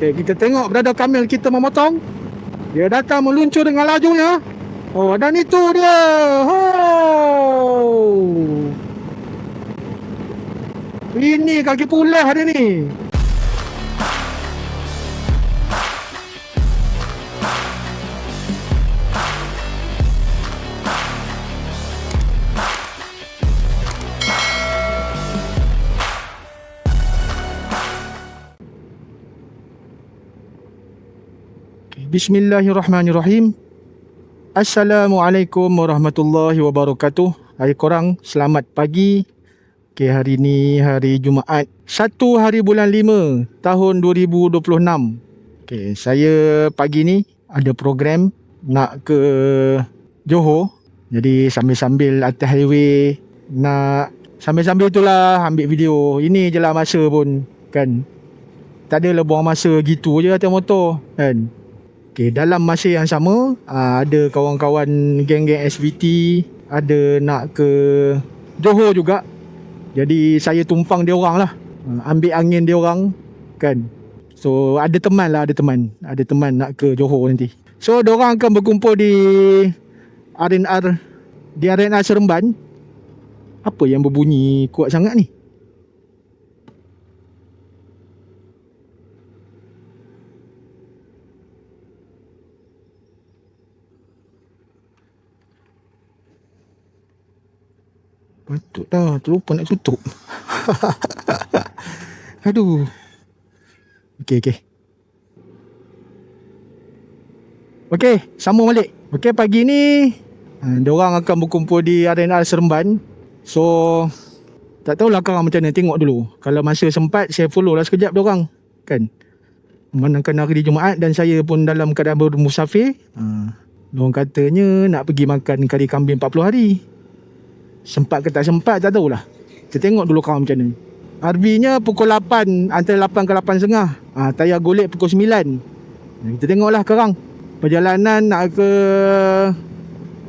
Okay, kita tengok Brother Kamil kita memotong. Dia datang meluncur dengan lajunya. Oh, dan itu dia. Oh. Ini kaki pulah dia ni. Bismillahirrahmanirrahim. Assalamualaikum warahmatullahi wabarakatuh. Hai korang, selamat pagi. Okay, hari ni hari Jumaat 1 hari bulan 5 tahun 2026. Okay, saya pagi ni ada program nak ke Johor. Jadi sambil-sambil atas highway nak sambil-sambil itulah ambil video. Ini je lah masa pun kan. Tak adalah buang masa gitu je atas motor kan. Okay, dalam masa yang sama ada kawan-kawan geng-geng SVT ada nak ke Johor juga. Jadi saya tumpang dia orang lah, ambil angin dia orang kan. So ada teman nak ke Johor nanti. So dia orang akan berkumpul di RNR Seremban. Apa yang berbunyi kuat sangat ni? Patut dah, terlupa nak tutup. Aduh. Okey. Okey, sambung balik. Okey, pagi ni diorang akan berkumpul di RNR Seremban. So tak tahulah korang macam mana, tengok dulu. Kalau masa sempat saya follow lah sekejap diorang kan. Memandangkan hari Jumaat dan saya pun dalam keadaan bermusafir. Diorang katanya nak pergi makan kari kambing 40 hari. Sempat ke tak sempat tak tahulah. Kita tengok dulu kawan macam mana. RV-nya pukul 8, antara 8 ke 8.30. Tayar golek pukul 9. Kita tengoklah korang. Perjalanan nak ke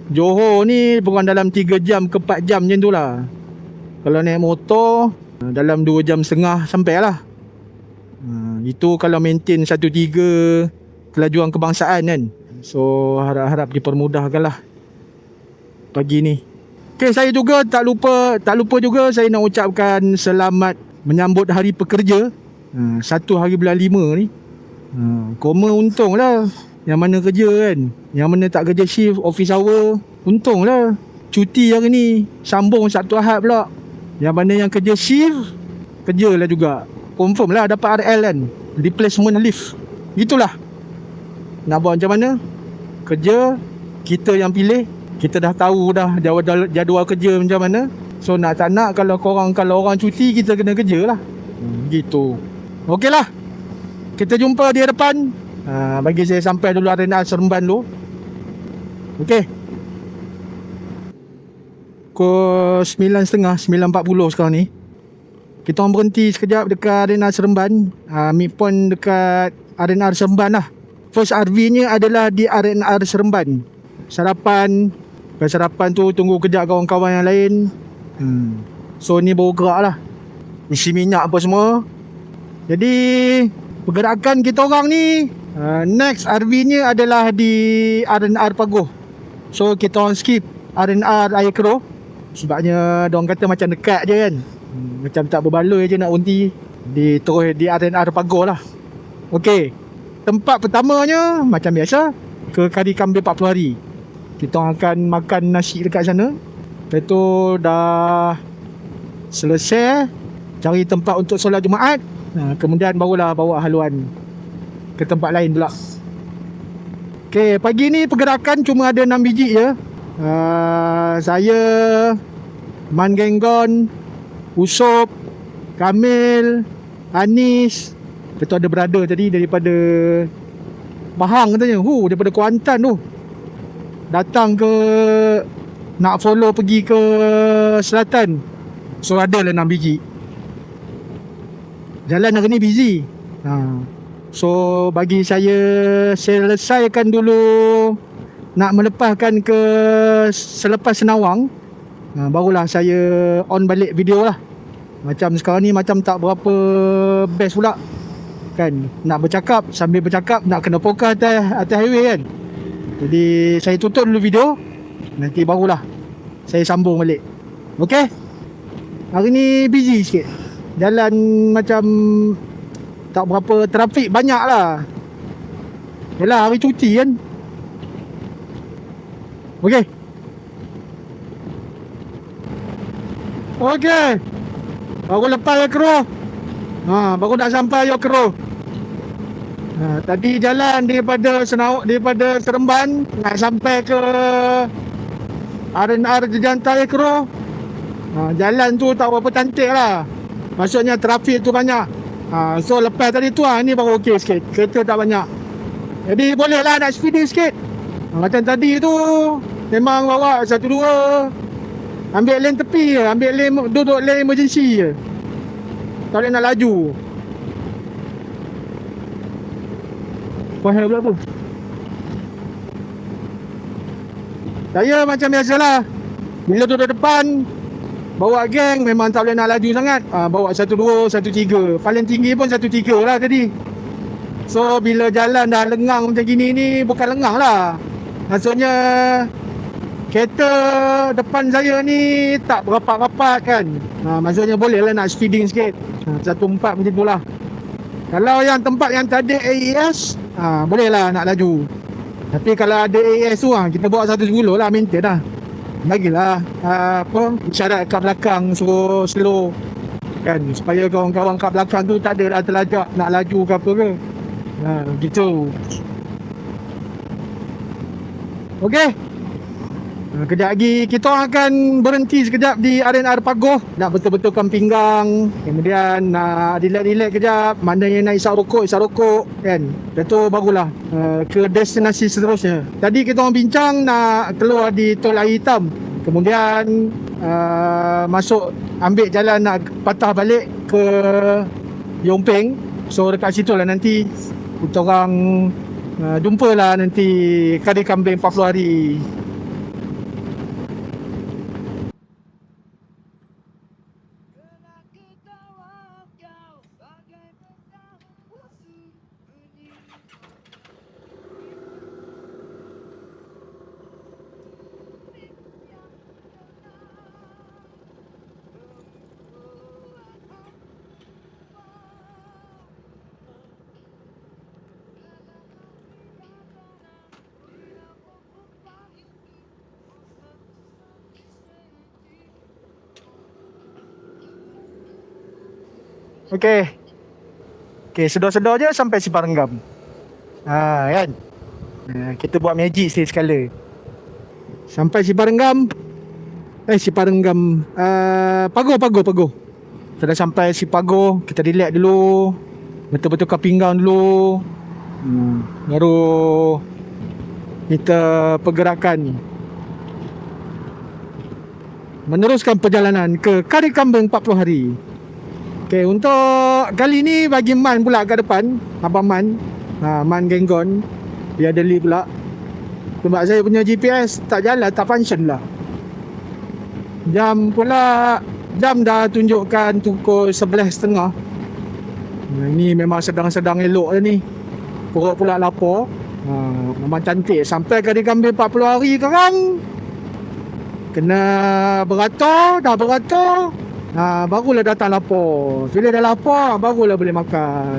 Johor ni bukan dalam 3 jam ke 4 jam macam tu lah. Kalau naik motor dalam 2 jam setengah sampai lah. Itu kalau maintain 1.3 kelajuan kebangsaan kan. So harap-harap dipermudahkan lah pagi ni. Okay, saya juga tak lupa juga saya nak ucapkan selamat menyambut Hari Pekerja 1 hari bulan 5 ni. Koma untung lah yang mana kerja kan. Yang mana tak kerja shift, office hour, untung lah cuti hari ni. Sambung Sabtu Ahad pula. Yang mana yang kerja shift, kerja lah juga. Confirm lah dapat RL kan, replacement leave. Itulah, nak buat macam mana, kerja kita yang pilih. Kita dah tahu dah jadual kerja macam mana. So nak tak nak, kalau orang cuti, kita kena kerja lah. Gitu. Okey lah, kita jumpa di depan. Bagi saya sampai dulu RNR Seremban dulu. Okey, pukul 9.30, 9.40 sekarang ni. Kita orang berhenti sekejap dekat RNR Seremban. Midpoint dekat RNR Seremban lah. First RV-nya adalah di RNR Seremban. Sarapan tu tunggu kejap kawan-kawan yang lain. So ni baru gerak lah, isi minyak apa semua. Jadi pergerakan kita orang ni, next RV-nya adalah di RNR Pagoh. So kita orang skip RNR Air Keroh sebabnya diorang kata macam dekat je kan. Macam tak berbaloi je nak unti. Terus di RNR Pagoh lah. Okey, tempat pertamanya macam biasa, ke kari kambing 40 hari. Kita akan makan nasi dekat sana. Lepas tu dah selesai cari tempat untuk solat Jumaat. Kemudian barulah bawa haluan ke tempat lain pula. Okay, pagi ni pergerakan cuma ada 6 biji je. Saya, Man Genggon, Usop, Kamil, Anis. Lepas tu ada brother tadi daripada Pahang katanya. Daripada Kuantan tu. Datang ke nak follow pergi ke selatan. So ada lah 6 biji. Jalan hari ni busy. So bagi saya selesaikan dulu nak melepaskan ke selepas Senawang. Barulah saya on balik video lah. Macam sekarang ni macam tak berapa best pula. kan. Nak bercakap, sambil bercakap nak kena fokus atas highway kan. Jadi saya tutup dulu video, nanti barulah saya sambung balik. Okey. Hari ni busy sikit. Jalan macam tak berapa trafik banyak lah. Yalah hari cuti kan. Okey. Okey. Baru lepas Yakro. Baru nak sampai Yakro. Tadi jalan daripada Seremban nak sampai ke R&R Jejantah Yakro. Jalan tu tak berapa cantik lah. Maksudnya trafik tu banyak. So lepas tadi tu ni baru okey sikit. Kereta tak banyak. Jadi boleh lah nak speeding sikit. Macam tadi tu memang bawa 1-2, ambil lane tepi je, ambil lane, duduk lane emergency je. Tak boleh nak laju. Wahai pula tu. Saya macam biasalah, bila duduk depan bawa geng memang tak boleh nak laju sangat. Bawa 1-2, 1-3. Paling tinggi pun 1-3 lah tadi. So bila jalan dah lengang macam gini ni, bukan lengang lah, maksudnya kereta depan saya ni tak berapat-rapat kan. Maksudnya boleh lah nak speeding sikit. 1.4 macam tu lah. Kalau yang tempat yang tak ada AES, boleh lah nak laju. Tapi kalau ada AES tu kita bawa 110 lah, maintain lah. Bagilah isyarat kat belakang suruh slow kan, supaya kawan-kawan kat belakang tu tak ada lah terlajak nak laju ke apa ke. Gitu. Okey. Kejap lagi kita akan berhenti sekejap di R&R Pagoh, nak betul-betulkan pinggang, kemudian nak relax-relax kejap, mana yang nak isap rokok kan. Lepas tu barulah ke destinasi seterusnya. Tadi kita orang bincang nak keluar di Tol Air Hitam, kemudian masuk ambil jalan nak patah balik ke Yongpeng. So dekat situ lah nanti kita orang jumpa lah nanti kari kambing 40 hari. Okey, sedar-sedar je sampai Siparenggam. Kan. Kita buat magic sekali. Sampai Siparenggam. Pagoh. Sudah sampai Pagoh, kita relax dulu. Betul-betul ke pinggang dulu. Baru kita pergerakan meneruskan perjalanan ke Kari Kambing 40 hari. Okay, untuk kali ni bagi Man pula kat depan, Abang Man, Man Genggon. Dia ada lead pula. Sebab saya punya GPS tak jalan, tak function lah. Jam dah tunjukkan pukul 11.30. Ini memang sedang-sedang elok ni. Perut pula lapar. Memang cantik. Sampai Kari Kambing 40 hari sekarang. Kena beratur, dah beratur. Barulah datang lapar. Bila dah lapar, barulah boleh makan.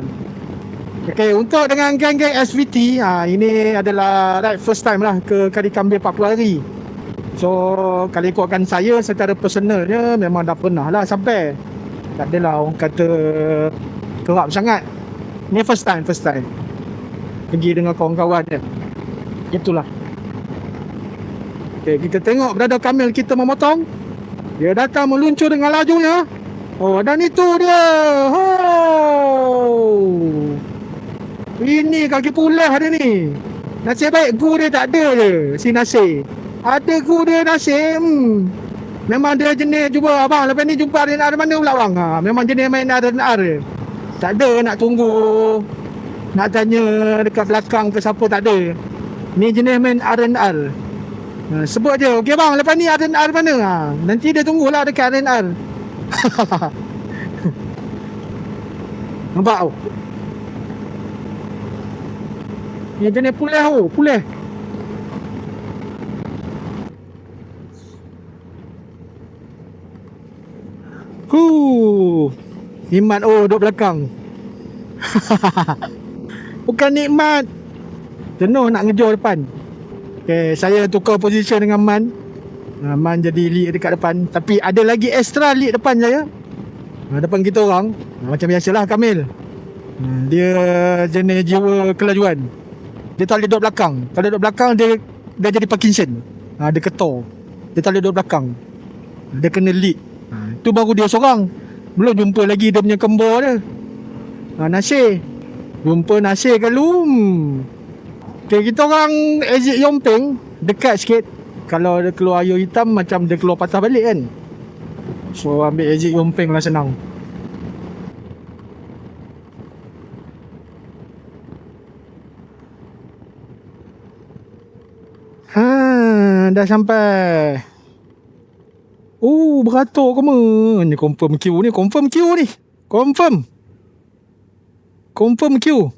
Okay, untuk dengan geng-geng SVT, ini adalah first time lah ke Kari Kambing 40 hari. So, kalau ikutkan saya secara personalnya, memang dah pernah lah sampai. Tak adalah orang kata kerap sangat. Ni first time. Pergi dengan kawan-kawan je. Itulah. Okay, kita tengok brother Kamil kita memotong. Dia datang meluncur dengan lajunya. Dan itu dia. Ini kaki pulah dia ni. Nasib baik gu dia tak ada je, si Nasir. Ada gu dia Nasir. Memang dia jenis, cuba abang lepas ni jumpa R&R mana pula bang? Memang jenis main R&R je. Tak ada nak tunggu, nak tanya dekat belakang ke siapa, tak ada. Ni jenis main R&R. Sebut je, okey bang, lepas ni R&R mana? Nanti dia tunggulah dekat R&R. Nampak tau? Ni jenis pulih tu, pulih. Nikmat duduk belakang. Bukan nikmat, jenuh nak ngejar depan. Okay, saya tukar position dengan Man. Man jadi lead dekat depan. Tapi ada lagi extra lead depan saya. Depan kita orang. Macam biasalah Kamil. Dia jenis jiwa kelajuan. Dia tak boleh duduk belakang. Kalau duduk belakang dia jadi Parkinson. Dia ketor. Dia tak boleh duduk belakang. Dia kena lead. Tu baru dia seorang. Belum jumpa lagi dia punya kembar dia. Nasir. Jumpa Nasir kalau okay, kita orang exit Yompeng dekat sikit. Kalau dia keluar air hitam macam dia keluar patah balik kan. So ambil exit Yompeng lah senang. Dah sampai. Beratur ke mana? Ni confirm queue ni. Confirm queue ni. Confirm queue.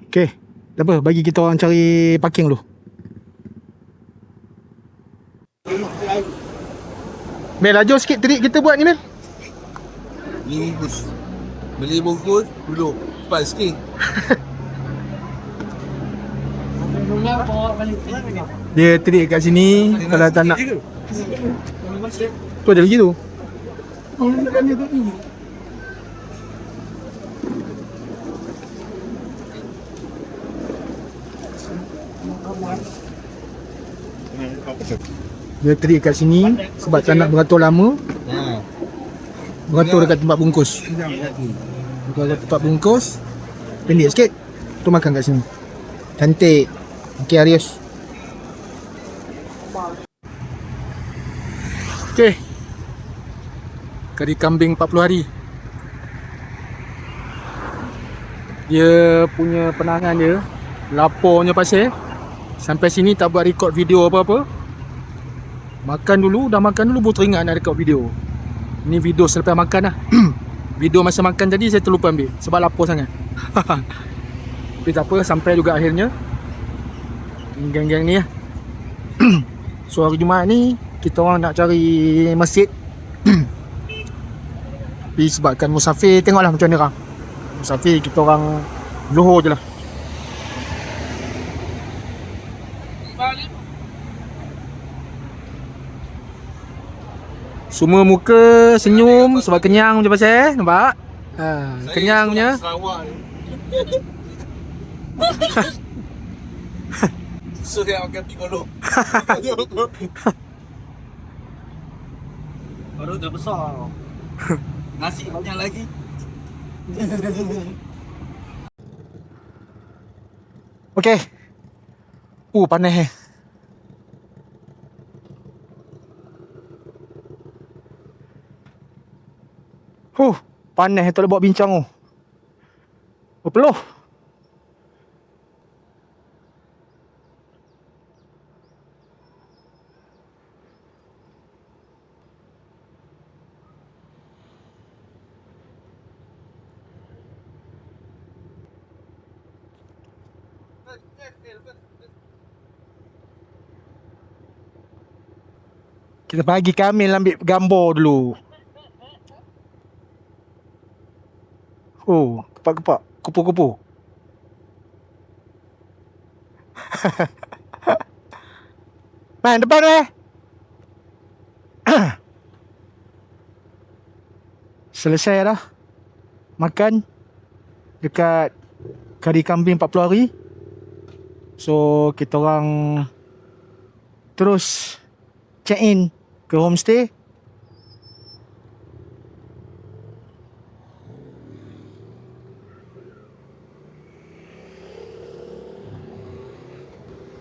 Okay, tak apa, bagi kita orang cari parking dulu. Mel, laju sikit trik kita buat ni Mel. Ni bungkus. Beli bungkus dulu. Cepat sikit. Dia trik kat sini. Kalau tak nak tu ada lagi tu. Dia trik kat sini sebab tak nak beratur lama. Beratur dekat tempat bungkus. Kalau tempat bungkus pendek sikit, tu makan kat sini. Cantik. Okey Arius. Okey. Kari kambing 40 hari. Dia punya penangan dia, lapornya pasal sampai sini tak buat record video apa-apa. Makan dulu, dah makan dulu baru teringat nak record video. Ni video selepas makan lah. Video masa makan tadi saya terlupa ambil sebab lapar sangat. Tapi tak apa, sampai juga akhirnya. Geng-geng ni lah. So hari Jumaat ni kita orang nak cari masjid. Tapi sebabkan musafir, tengoklah macam mana orang. Musafir kita orang Johor je lah. Semua muka senyum sebab kenyang macam pasal nampak? Kenyang punya. Susah yang makan pigolo. Baru dah besar. Nasi banyak lagi. Okey. Panas panas tak boleh buat bincang peluh. Kita bagi Kamil ambil gambar dulu. Kepak-kepak, kupu-kupu. Man, depan selesai dah makan dekat kari kambing 40 hari. So kita orang terus check in ke homestay.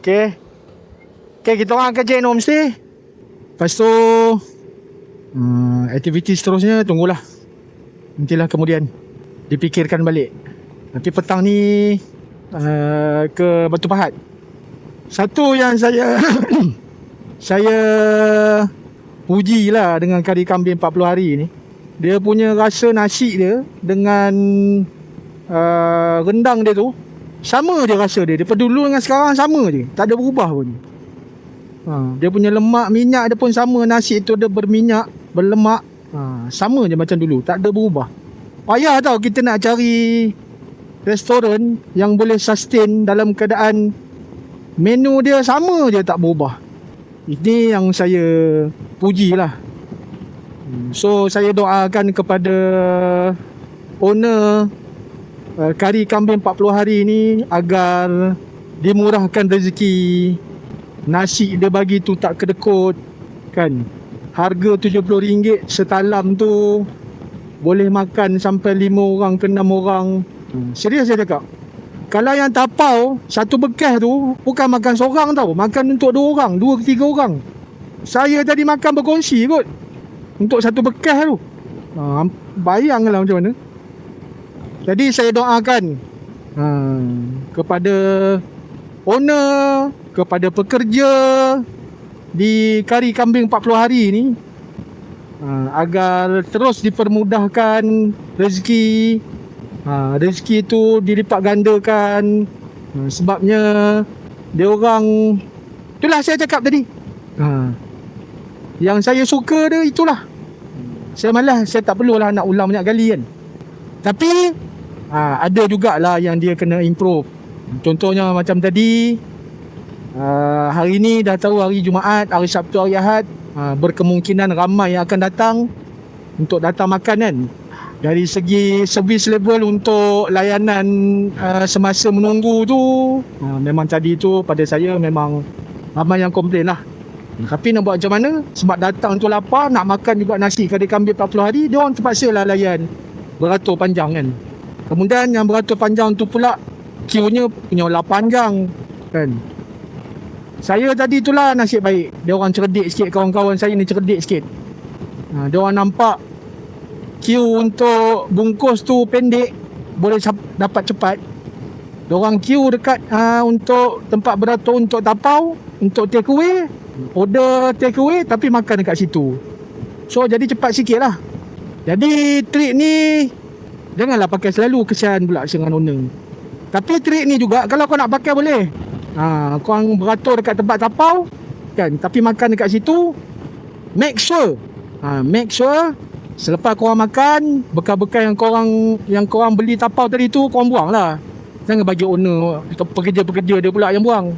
Okay, kita orang akan check in homestay. Lepas tu aktiviti seterusnya tunggulah. Nantilah kemudian dipikirkan balik. Nanti petang ni ke Batu Pahat. Satu yang saya saya pujilah dengan kari kambing 40 hari ni, dia punya rasa nasi dia dengan rendang dia tu sama je rasa dia. Daripada dulu dengan sekarang sama je, tak ada berubah pun. Dia punya lemak minyak dia pun sama. Nasi tu dia berminyak, berlemak, sama je macam dulu, tak ada berubah. Payah tau kita nak cari restoran yang boleh sustain dalam keadaan menu dia sama je, tak berubah. Ini yang saya pujilah. So saya doakan kepada owner kari kambing 40 hari ni agar dimurahkan rezeki. Nasi dia bagi tu tak kedekut kan. Harga RM70 setalam tu boleh makan sampai 5 orang ke 6 orang. Serius saya cakap. Kalau yang tapau satu bekas tu bukan makan seorang tau, makan untuk 2 orang, 2 ke 3 orang. Saya tadi makan berkongsi kot untuk satu bekas tu. Bayanglah macam mana. Jadi saya doakan kepada owner, kepada pekerja di kari kambing 40 hari ni, agar terus dipermudahkan rezeki. Rezeki tu dilipat gandakan. Sebabnya dia orang, itulah saya cakap tadi, yang saya suka dia itulah. Saya malas, saya tak perlulah nak ulang banyak kali kan. Tapi ada jugalah yang dia kena improve. Contohnya macam tadi, hari ni dah tahu hari Jumaat, hari Sabtu, hari Ahad, berkemungkinan ramai yang akan datang untuk datang makan kan. Dari segi servis level untuk layanan semasa menunggu tu, memang tadi tu pada saya memang ramai yang komplain lah. Tapi nak buat macam mana? Sebab datang tu lapar, nak makan juga nasi kari kambing 40 hari, dia orang terpaksa lah layan beratur panjang kan. Kemudian yang beratur panjang tu pula queue-nya punya lah panjang kan. Saya tadi itulah nasib baik, dia orang cerdik sikit, kawan-kawan saya ni cerdik sikit. Dia orang nampak queue untuk bungkus tu pendek, boleh dapat cepat. Dia orang queue dekat untuk tempat beratur untuk tapau, untuk take away, order take away tapi makan dekat situ. So jadi cepat sikit lah. Jadi trik ni janganlah pakai selalu, kesian pula dengan owner. Tapi trik ni juga kalau kau nak pakai boleh. Kau beratur dekat tempat tapau kan, tapi makan dekat situ. Make sure selepas korang makan, bekal-bekal yang korang beli tapau tadi tu korang buang lah. Jangan bagi owner atau pekerja-pekerja dia pula yang buang.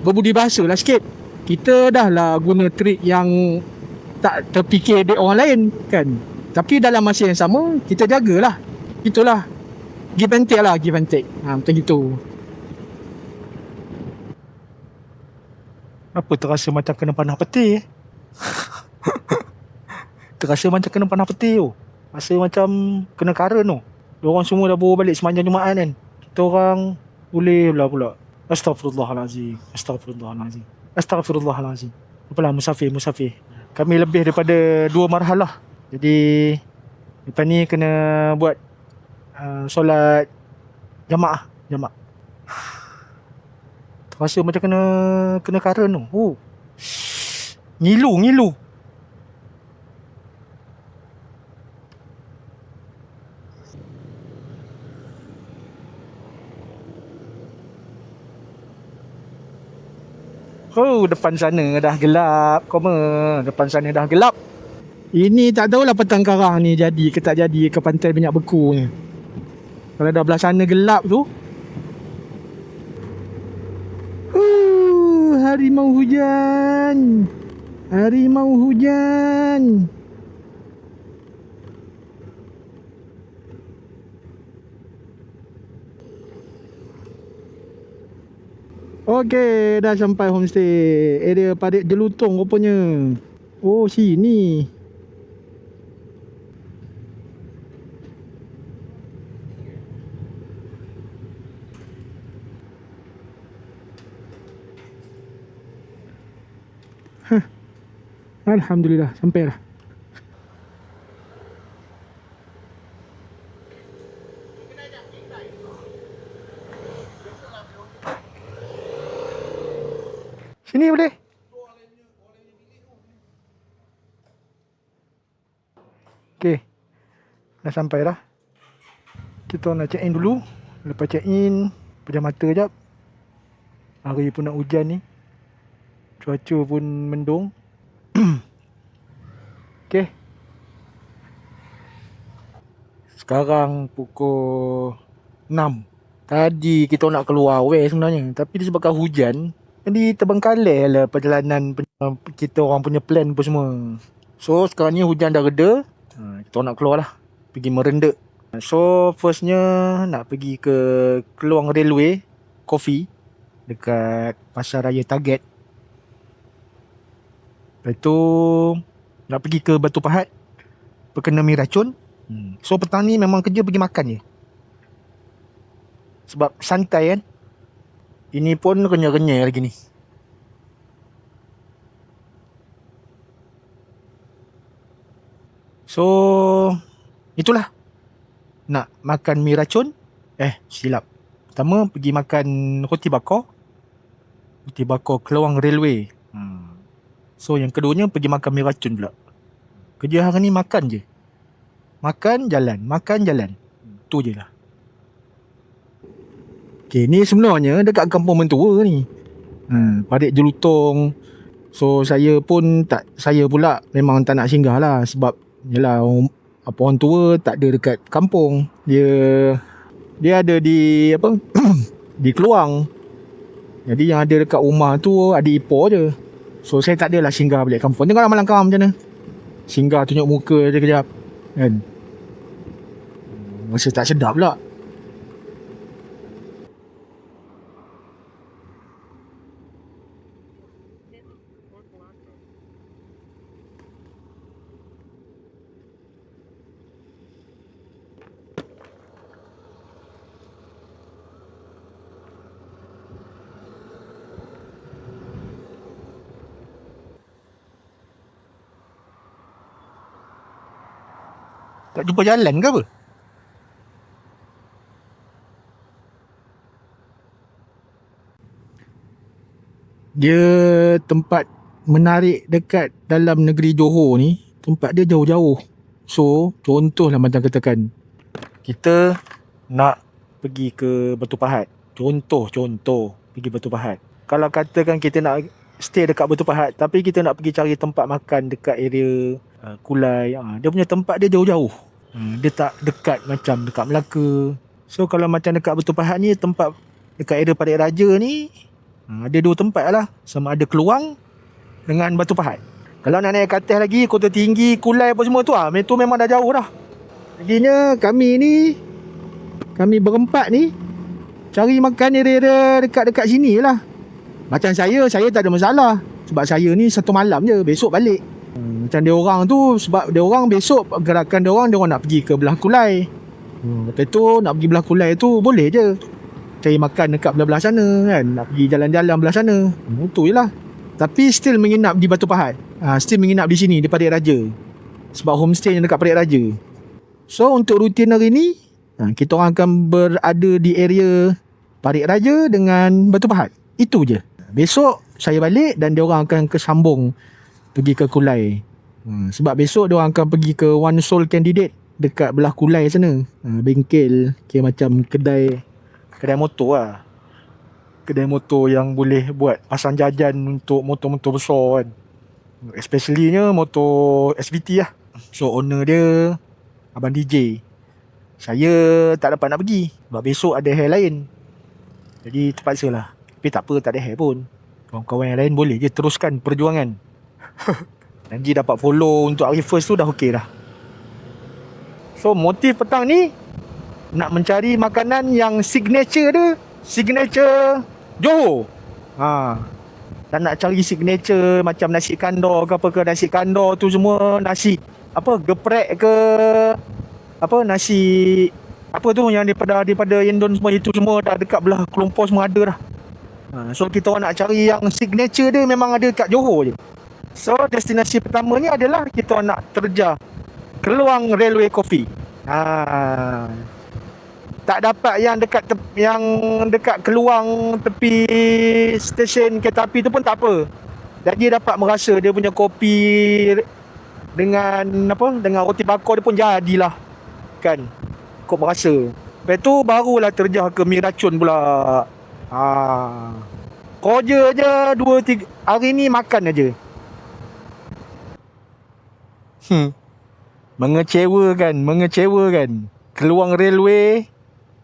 Berbudi bahasa lah sikit. Kita dah lah guna trik yang tak terfikir dek orang lain kan. Tapi dalam masa yang sama kita jagalah. Itulah give and take lah, give and take. Macam gitu. Apa terasa macam kena panah peti? Terasa macam kena panah peti tu. Rasa macam kena karen tu. Diorang semua dah bawa balik sepanjang Jumaat kan. Kita orang boleh pula. Astaghfirullahalazim. Apalah musafir. Kami lebih daripada 2 marhalah. Jadi lepas ni kena buat solat jamaah. Terasa macam kena karen tu. Ngilu. Depan sana dah gelap. Depan sana dah gelap. Ini tak tahulah petang karang ni jadi ke tak jadi ke pantai Minyak Beku ni. Kalau dah belah sana gelap tu. Harimau hujan. Okey, dah sampai homestay. Area Parit Jelutong rupanya. Oh, sini. Alhamdulillah, sampai dah. Sini boleh. Okay. Dah sampai dah. Kita nak check in dulu. Lepas check in, pejam mata jap. Hari pun nak hujan ni. Cuaca pun mendung. Okay. Sekarang pukul 6. Tadi kita nak keluar sebenarnya. Tapi disebabkan hujan, jadi terbengkalai lah perjalanan kita orang punya plan pun semua. So sekarang ni hujan dah reda. Kita nak keluar lah. Pergi merendek. So firstnya nak pergi ke Keluang Railway Coffee dekat Pasar Raya Target. Lepas tu nak pergi ke Batu Pahat, Perkena Mi Racun. So petang ni memang kerja pergi makan je. Sebab santai kan. Ini pun renyah-renyah lagi ni. So itulah. Nak makan mi racun. Silap. Pertama pergi makan roti bakar. Roti bakar Keluang Railway. So yang keduanya pergi makan mi racun pula. Kerja hari ni makan je. Makan jalan. Makan jalan. Tu je lah. Okay, ni sebenarnya dekat kampung mentua ni. Parit Jelutong. So saya pula memang tak nak singgah lah. Sebab yelah, orang tua tak ada dekat kampung. Dia ada di di Keluang. Jadi yang ada dekat rumah tu adik ipar je. So saya tak adalah singgah balik kampung. Tengoklah malam kau macam mana. Singgah tunjuk muka je kejap kan. Rasa tak sedap pula. Tak jumpa jalan ke apa? Dia tempat menarik dekat dalam negeri Johor ni. Tempat dia jauh-jauh. So contohlah macam katakan kita nak pergi ke Batu Pahat. Contoh pergi Batu Pahat. Kalau katakan kita nak stay dekat Batu Pahat, tapi kita nak pergi cari tempat makan dekat area Kulai, dia punya tempat dia jauh-jauh. Dia tak dekat macam dekat Melaka. So kalau macam dekat Batu Pahat ni, tempat dekat area Parit Raja ni, ada dua tempat lah. Sama ada Keluang dengan Batu Pahat. Kalau nak naik ke atas lagi, Kota Tinggi, Kulai apa semua tu, itu memang dah jauh dah. Jadinya kami berempat ni cari makan area-area dekat-dekat sini lah. Macam saya tak ada masalah. Sebab saya ni satu malam je, besok balik. Macam dia orang tu, sebab dia orang besok gerakan dia orang nak pergi ke belah Kulai. Lepas tu nak pergi belah Kulai tu boleh je cari makan dekat belah-belah sana kan. Nak pergi jalan-jalan belah sana. Itu je lah. Tapi still menginap di Batu Pahat. Still menginap di sini, di Parit Raja. Sebab homestay yang dekat Parit Raja. So untuk rutin hari ni, kita orang akan berada di area Parit Raja dengan Batu Pahat. Itu je. Besok saya balik dan dia orang akan kesambung pergi ke Kulai. Sebab besok dia orang akan pergi ke One Soul Candidate dekat belah Kulai sana. Bengkel, kira macam kedai motor lah. Kedai motor yang boleh buat pasang jajan untuk motor-motor besar kan. Especially-nya motor SVT lah. So owner dia abang DJ. Saya tak dapat nak pergi sebab besok ada hair lain. Jadi terpaksa lah. Tapi tak apa, tak ada hair pun. Kawan-kawan yang lain boleh je teruskan perjuangan. Janji dapat follow untuk hari first tu dah okey dah. So motif petang ni nak mencari makanan yang signature dia, signature Johor. Dan nak cari signature macam nasi kandar ke apa ke. Nasi kandar tu semua nasi geprek ke nasi apa tu yang daripada Yendon semua, itu semua dah dekat belah Kelompor semua ada dah. So kita orang nak cari yang signature dia memang ada kat Johor je. So destinasi pertama ni adalah kita nak terjah Keluang Railway Coffee. tak dapat yang dekat keluang tepi stesen kereta api tu pun tak apa. Jadi dapat merasa dia punya kopi dengan dengan roti bakar dia pun jadilah kan. Kau merasa. Lepas tu barulah terjah ke mi racun pula. Koja je 2-3 hari ni makan aja. Mengecewakan. Keluang railway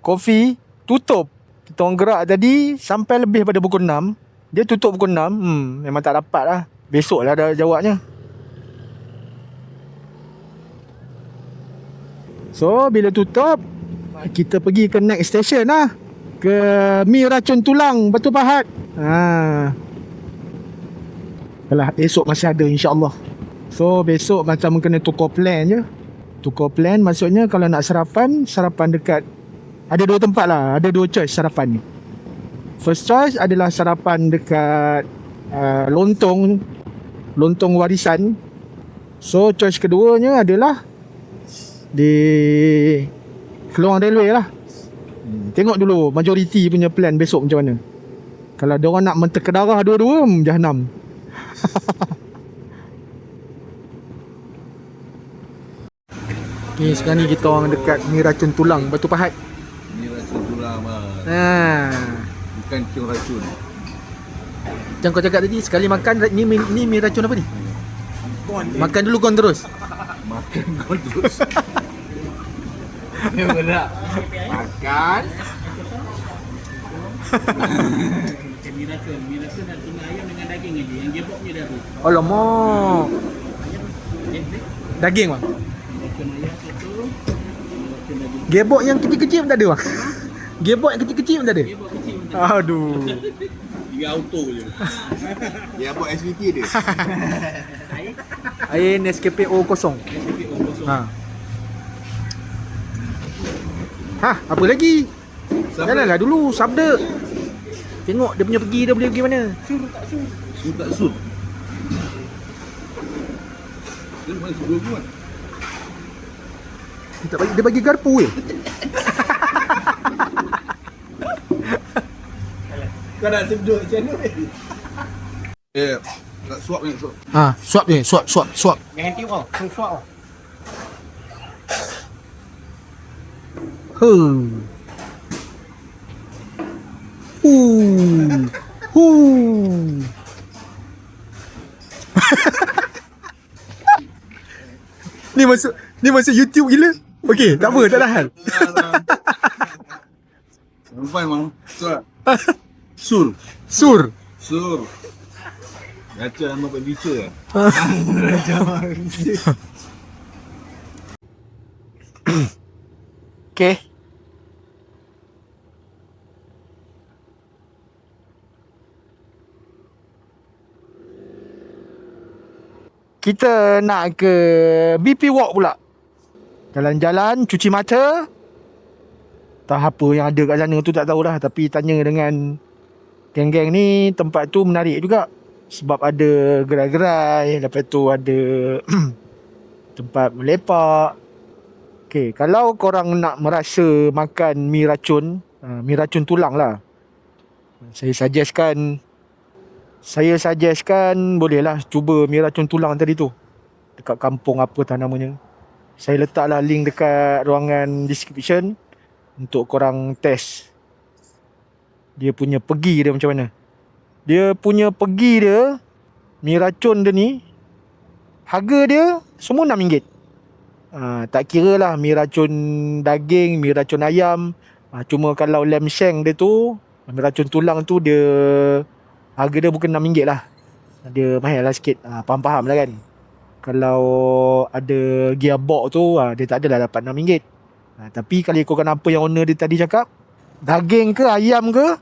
Coffee tutup. Kita orang gerak tadi sampai lebih pada pukul 6. Dia tutup pukul 6. Memang tak dapat lah. Besok lah dah jawabnya. So bila tutup, kita pergi ke next station lah. Ke Mi Racun Tulang, Batu Pahat. Alah, esok masih ada insyaAllah. So besok macam kena tukar plan je. Tukar plan maksudnya kalau nak sarapan dekat, ada 2 tempat lah. Ada 2 choice sarapan ni. First choice adalah sarapan dekat Lontong Warisan. So choice keduanya adalah di Keluang Railway lah. Tengok dulu majoriti punya plan besok macam mana. Kalau diorang nak menteka darah dua-dua, jahanam. Okay, sekarang ni kita orang dekat Mi Racun Tulang, Batu Pahat. Mi Racun Tulang mah. Bukan Kiong Racun. Macam kau cakap tadi, sekali makan ni mi racun apa ni? Makan dulu kon terus. Makan kau terus. Memang tak. Makan. Mi racun nak tuna ayam dengan daging aja. Yang geboknya dah tu. Alamak. Daging bang. Racun ayam satu. Racun daging. Gebok yang kecil-kecil pun tak ada bang. Gebok yang kecil-kecil pun tak ada. Gebok kecil pun tak. Aduh. Dia auto je. Dia buat SVT dia. Air Nescafe O0. Apa lagi? Janganlah dulu sabda. Tengok dia punya pergi, dia boleh pergi mana? Sur tak sur. Dia masih sur dua kan? Dia bagi garpu je. Kau nak sedut macam mana? Tak suap ni. Suap je, suap. Jangan tiup kau. Suap kau. Ni masuk YouTube gila. Okey, tak apa, tak ada hal. Nampak memang. Sur. Baca nama Pak Bisa. Okey. Kita nak ke BP Walk pula. Jalan-jalan, cuci mata. Tak apa yang ada kat sana tu tak tahulah. Tapi tanya dengan geng-geng ni, tempat tu menarik juga. Sebab ada gerai-gerai. Lepas tu ada tempat melepak. Okay, kalau korang nak merasa makan mi racun tulang lah, Saya suggestkan bolehlah cuba mi racun tulang tadi tu. Dekat kampung apa tak namanya. Saya letaklah link dekat ruangan description untuk korang test dia punya pergi dia macam mana. Dia punya pergi dia, mi racun dia ni, harga dia semua RM6. Tak kira lah mi racun daging, mi racun ayam. Cuma kalau lamb shank dia tu, mi racun tulang tu, dia harga dia bukan RM6 lah. Dia mahal lah sikit. Faham-faham lah kan. Kalau ada gearbox tu, dia tak adalah dapat RM6. Tapi kalau ikutkan apa yang owner dia tadi cakap, daging ke ayam ke,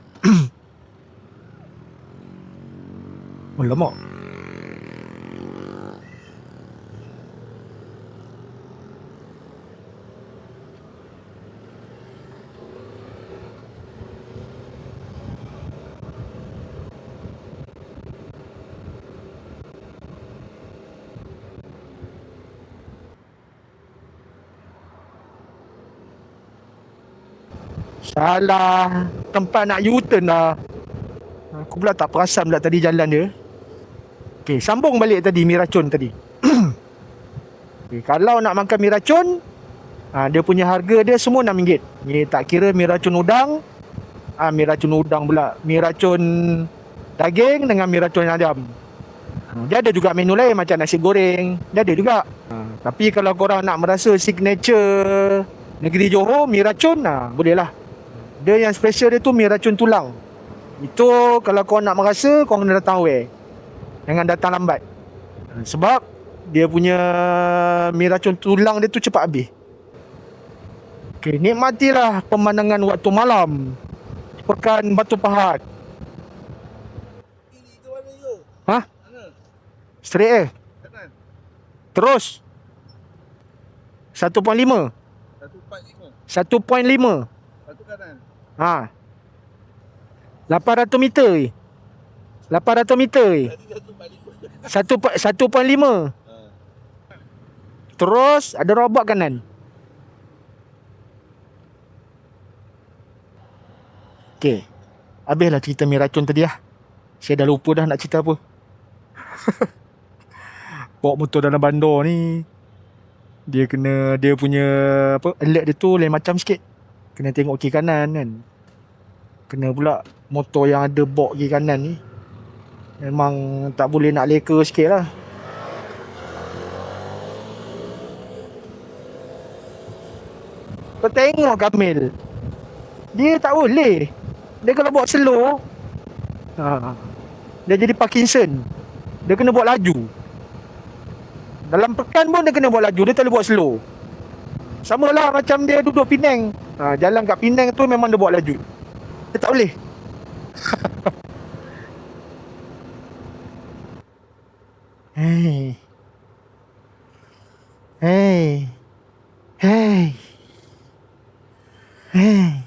alamak. Salah tempat nak U-turn lah. Aku pula tak perasan pula tadi jalan dia. Okay, sambung balik tadi mi racun tadi. Okay, kalau nak makan mi racun, dia punya harga dia semua RM6. Ni tak kira mi racun udang. Mi racun udang pula. Mi racun daging dengan mi racun ayam. Dia ada juga menu lain macam nasi goreng. Dia ada juga. Tapi kalau korang nak merasa signature negeri Johor, mi racun, boleh lah. Dia yang special dia tu mi racun tulang. Itu kalau korang nak merasa, korang kena datang awal. Jangan datang lambat. Sebab dia punya mi racun tulang dia tu cepat habis. Okay, nikmatilah pemandangan waktu malam Pekan Batu Pahat. Ini ke mana tu? Hah? Mana? Straight Kanan. Terus 1.5 145. 1.5 Satu kanan. 800 meter 800 meter Tadi 145. 1.5. Terus ada robot kanan. Okay, habislah cerita mi racun tadi lah. Saya dah lupa dah nak cerita apa. Bawa motor dalam bandar ni, dia punya alert dia tu lain macam sikit. Kena tengok kiri kanan kan. Kena pula motor yang ada box kiri kanan ni, memang tak boleh nak leka sikit lah. Kau tengok Kamil, dia tak boleh. Dia kalau buat slow, dia jadi Parkinson. Dia kena buat laju. Dalam pekan pun dia kena buat laju. Dia tak boleh buat slow. Sama lah macam dia duduk Penang. Jalan kat Penang tu memang dia buat laju. Dia tak boleh. Hey. Hey. Hey. Hey.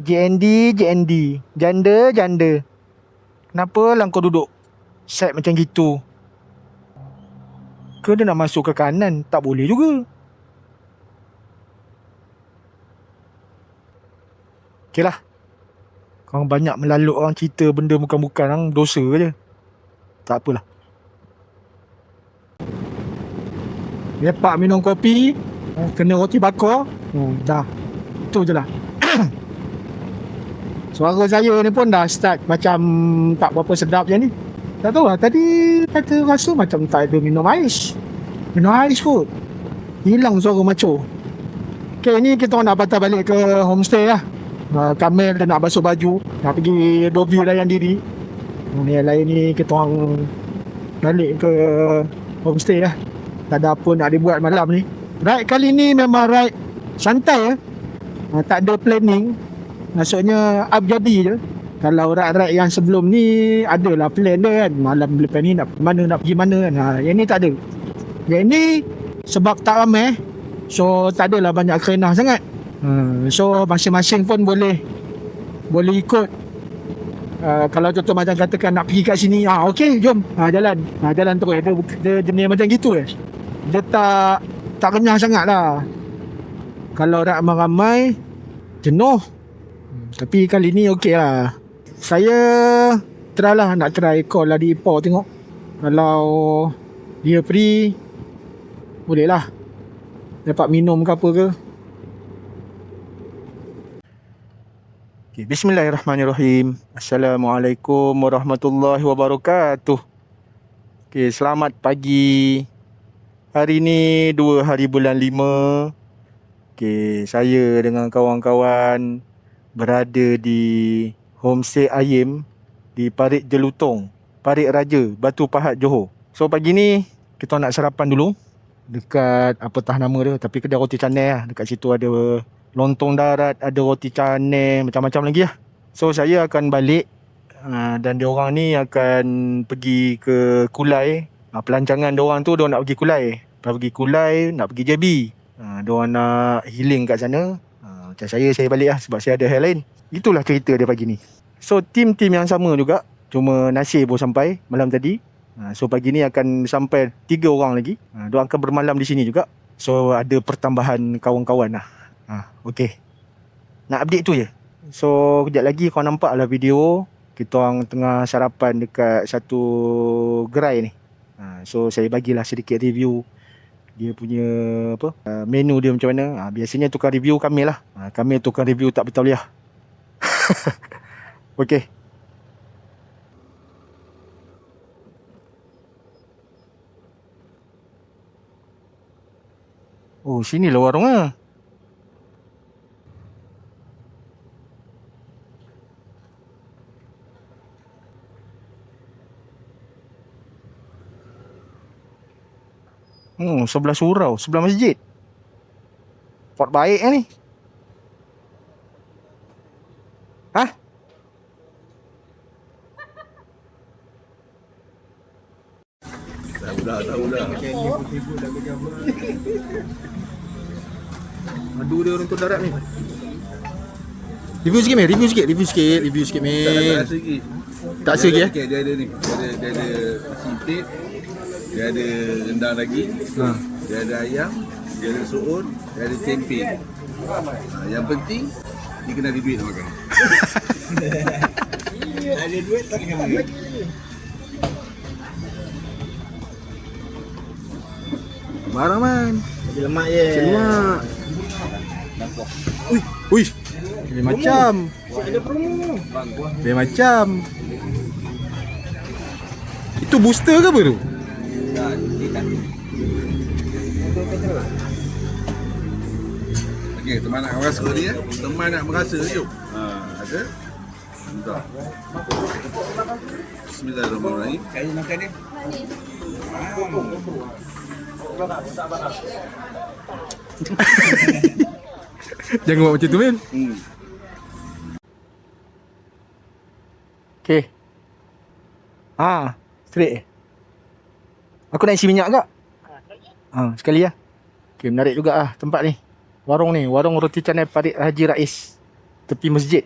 JND. Janda. Kenapa lah kau duduk set macam gitu? Ke dia nak masuk ke kanan? Tak boleh juga. Okay lah. Korang banyak melaluk orang cerita benda bukan-bukan, orang dosa je. Tak apalah. Lepak minum kopi, kena roti bakar, dah. Itu je lah. Suara saya ni pun dah start macam tak berapa sedap je ni. Tak tahu lah, tadi kata rasa macam tak ada minum ais. Minum ais kot. Hilang suara maco. Okay, ni kita nak patah balik ke homestay lah. Kamil dah nak basuh baju, nak pergi lobby layan diri. Ni yang lain ni kita orang balik ke homestay lah. Tak ada apa nak dibuat malam ni. Ride kali ni memang ride santai. Tak ada planning. Maksudnya up jadi je. Kalau ride-ride yang sebelum ni adalah plan dia kan. Malam lepas ni nak pergi mana kan. Yang ni tak ada. Yang ni sebab tak ramai, so tak adalah banyak kerenah sangat. So masing-masing pun boleh ikut. Kalau contoh macam katakan nak pergi kat sini, okey jom, jalan terus. Dia jenis macam gitu je. Dia tak kenyang sangat lah. Kalau ramai-ramai jenuh. Tapi kali ni okey lah. Saya try call lah di Ipoh tengok. Kalau dia free, boleh lah dapat minum ke apa ke. Okay, bismillahirrahmanirrahim. Assalamualaikum warahmatullahi wabarakatuh. Okay, selamat pagi. Hari ni 2 hari bulan 5. Okay, saya dengan kawan-kawan berada di Homestay Ayim di Parit Jelutong, Parit Raja, Batu Pahat, Johor. So pagi ni kita nak sarapan dulu dekat apatah nama dia, tapi kedai roti canai lah. Dekat situ ada lontong darat, ada roti canai, macam-macam lagi lah. So saya akan balik dan diorang ni akan pergi ke Kulai. Pelancangan diorang tu diorang nak pergi Kulai. Lepas pergi Kulai nak pergi JB. Diorang nak healing kat sana. Macam saya balik lah sebab saya ada hal lain. Itulah cerita dia pagi ni. So tim-tim yang sama juga, cuma Nasir pun sampai malam tadi. So pagi ni akan sampai 3 orang lagi. Diorang akan bermalam di sini juga. So ada pertambahan kawan-kawan lah. Okay. Nak update tu je. So kejap lagi kau nampak lah video kita orang tengah sarapan dekat satu gerai ni. So saya bagilah sedikit review dia punya apa menu dia macam mana. Biasanya tukar review kami lah. Kami tukar review tak bertauliah. Okey. Oh, sini lah warung ah. Sebelah surau, sebelah masjid. Spot baik ni. Hah? Tahu dah. Madu dia orang tu darat ni. Review sikit meh, review sikit meh. Tak rasa lagi. Tak rasa lagi Dia ada ni. Dia ada sipit. Dia ada rendang daging. Dia ada ayam. Dia ada soun. Dia ada tempe. Yang penting dia kena ada duit nak makan. Ada duit tak kena makan. Barang man. Jadi lemak je. Lemak. Ui. Dia macam. Ada promo. Dia macam. Itu booster ke apa tu? Okey, teman nak merasa dia. Teman nak merasa jom. Ada. Entah. Bismillahirrahmanirrahim. Kaya makan dia. Jangan buat macam tu men. Okay. Straight. Aku nak isi minyak tak? Sekali lah. Okay, menarik juga lah tempat ni. Warung ni, warung roti canai Parit Haji Rais. Tepi masjid.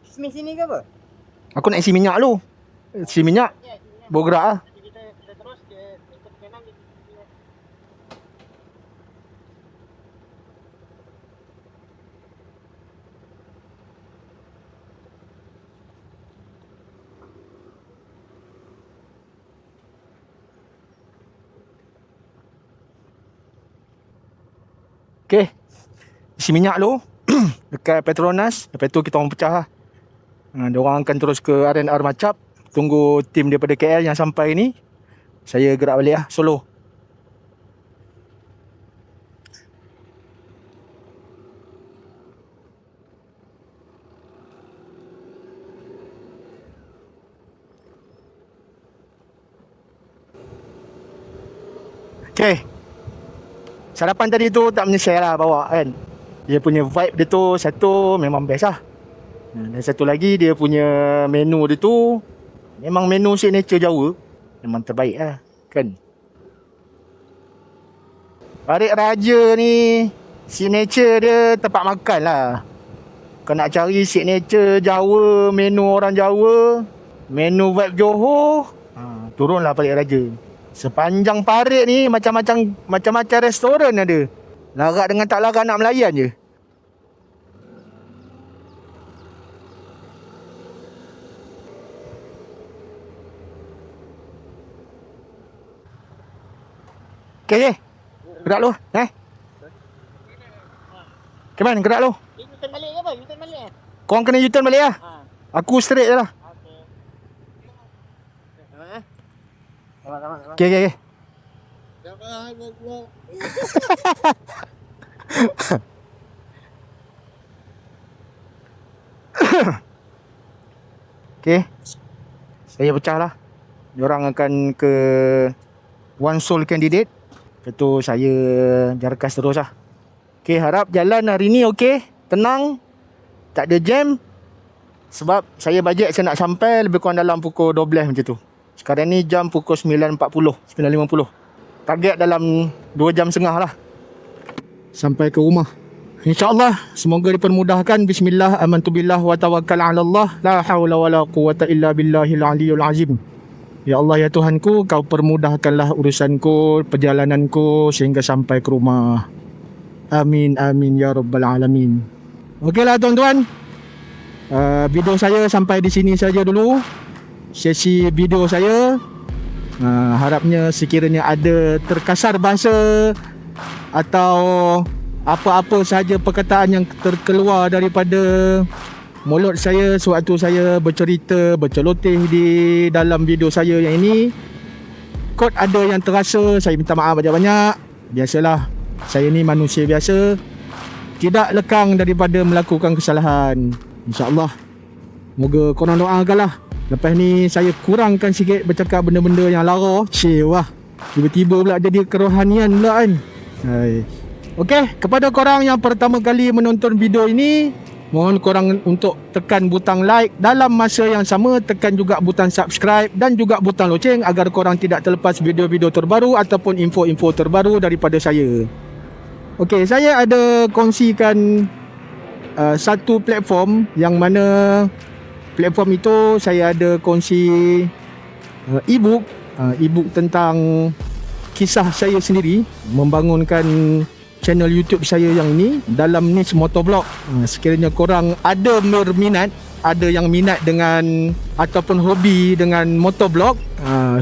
Kismis sini ke apa? Aku nak isi minyak lu. Isi minyak. Bawa gerak lah. Kita terus kita kanan kita. Okay. Isi minyak lu. Dekat Petronas. Lepas tu kita orang pecah lah. Diorang akan terus ke R&R Macap. Tunggu tim daripada KL yang sampai ni. Saya gerak balik lah solo. Okay. Sarapan tadi tu tak menyesal lah bawa kan. Dia punya vibe dia tu satu memang best lah. Dan satu lagi dia punya menu dia tu memang menu signature Jawa. Memang terbaik lah kan. Parit Raja ni signature dia tempat makan lah. Kau nak cari signature Jawa, menu orang Jawa, menu vibe Johor, turunlah Parit Raja. Sepanjang Parit ni macam-macam restoran ada. Larat dengan tak larat nak melayan je. Okay. Gerak lu. Okay man, gerak lu. U-turn balik ke apa? U-turn balik eh? Korang kena U-turn balik lah. Aku straight je lah. Okey. Sama-sama. Okay. Jangan buat. Okay. Saya pecah lah. Diorang akan ke One Soul Candidate. Lepas tu saya jarkas terus lah. Okay, harap jalan hari ni okay. Tenang. Tak ada jam. Sebab saya bajet saya nak sampai lebih kurang dalam pukul 12 macam tu. Sekarang ni jam pukul 9.40, 9.50. Target dalam 2 jam setengah lah sampai ke rumah. InsyaAllah semoga dipermudahkan. Bismillah, amantu billah wa tawakkal ala Allah. La hawla wa la quwata illa billahil aliyul azim. Ya Allah ya Tuhanku, kau permudahkanlah urusanku, perjalananku sehingga sampai ke rumah. Amin amin ya rabbal alamin. Okeylah tuan-tuan, video saya sampai di sini saja dulu. Sesi video saya, harapnya sekiranya ada terkasar bahasa atau apa-apa sahaja perkataan yang terkeluar daripada mulut saya sewaktu saya bercerita, berceloteh di dalam video saya yang ini, kot ada yang terasa, saya minta maaf banyak-banyak. Biasalah, saya ni manusia biasa, tidak lekang daripada melakukan kesalahan. InsyaAllah, moga korang doakanlah. Lepas ni saya kurangkan sikit bercakap benda-benda yang lara. Wah, tiba-tiba pula jadi kerohanian pula kan. Hai. Okey, kepada korang yang pertama kali menonton video ini, mohon korang untuk tekan butang like. Dalam masa yang sama, tekan juga butang subscribe dan juga butang loceng agar korang tidak terlepas video-video terbaru ataupun info-info terbaru daripada saya. Okey, saya ada kongsikan satu platform yang mana platform itu saya ada kongsi e-book, e-book tentang kisah saya sendiri membangunkan channel YouTube saya yang ini dalam niche motovlog. Sekiranya korang ada berminat, ada yang minat dengan ataupun hobi dengan motovlog,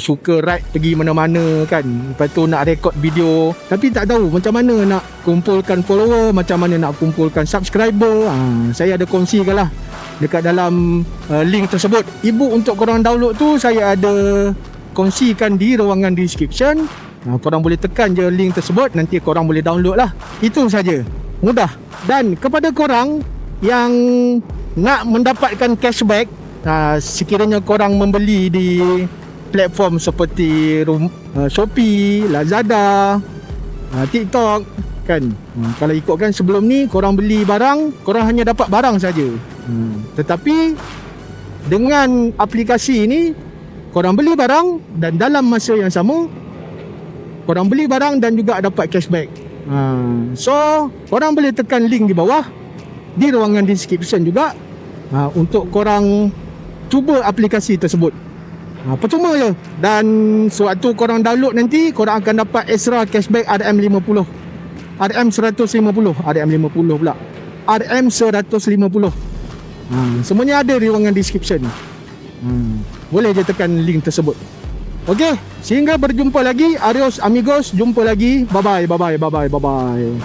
suka ride pergi mana-mana kan, lepas tu nak rekod video tapi tak tahu macam mana nak kumpulkan follower, macam mana nak kumpulkan subscriber, saya ada kongsikan lah dekat dalam link tersebut. E-book untuk korang download tu saya ada kongsikan di ruangan description. Korang boleh tekan je link tersebut, nanti korang boleh download lah. Itu saja, mudah. Dan kepada korang yang nak mendapatkan cashback, sekiranya korang membeli di platform seperti Shopee, Lazada, TikTok kan, kalau ikutkan sebelum ni korang beli barang, korang hanya dapat barang saja. Tetapi dengan aplikasi ini, korang beli barang dan dalam masa yang sama korang beli barang dan juga dapat cashback. So korang boleh tekan link di bawah di ruangan description juga, untuk korang cuba aplikasi tersebut. Percuma je. Dan sewaktu korang download nanti, korang akan dapat extra cashback RM50, RM150 pula, RM150. Semuanya ada di ruangan description. Boleh je tekan link tersebut. Okey, sehingga berjumpa lagi. Adios amigos, jumpa lagi. Bye bye.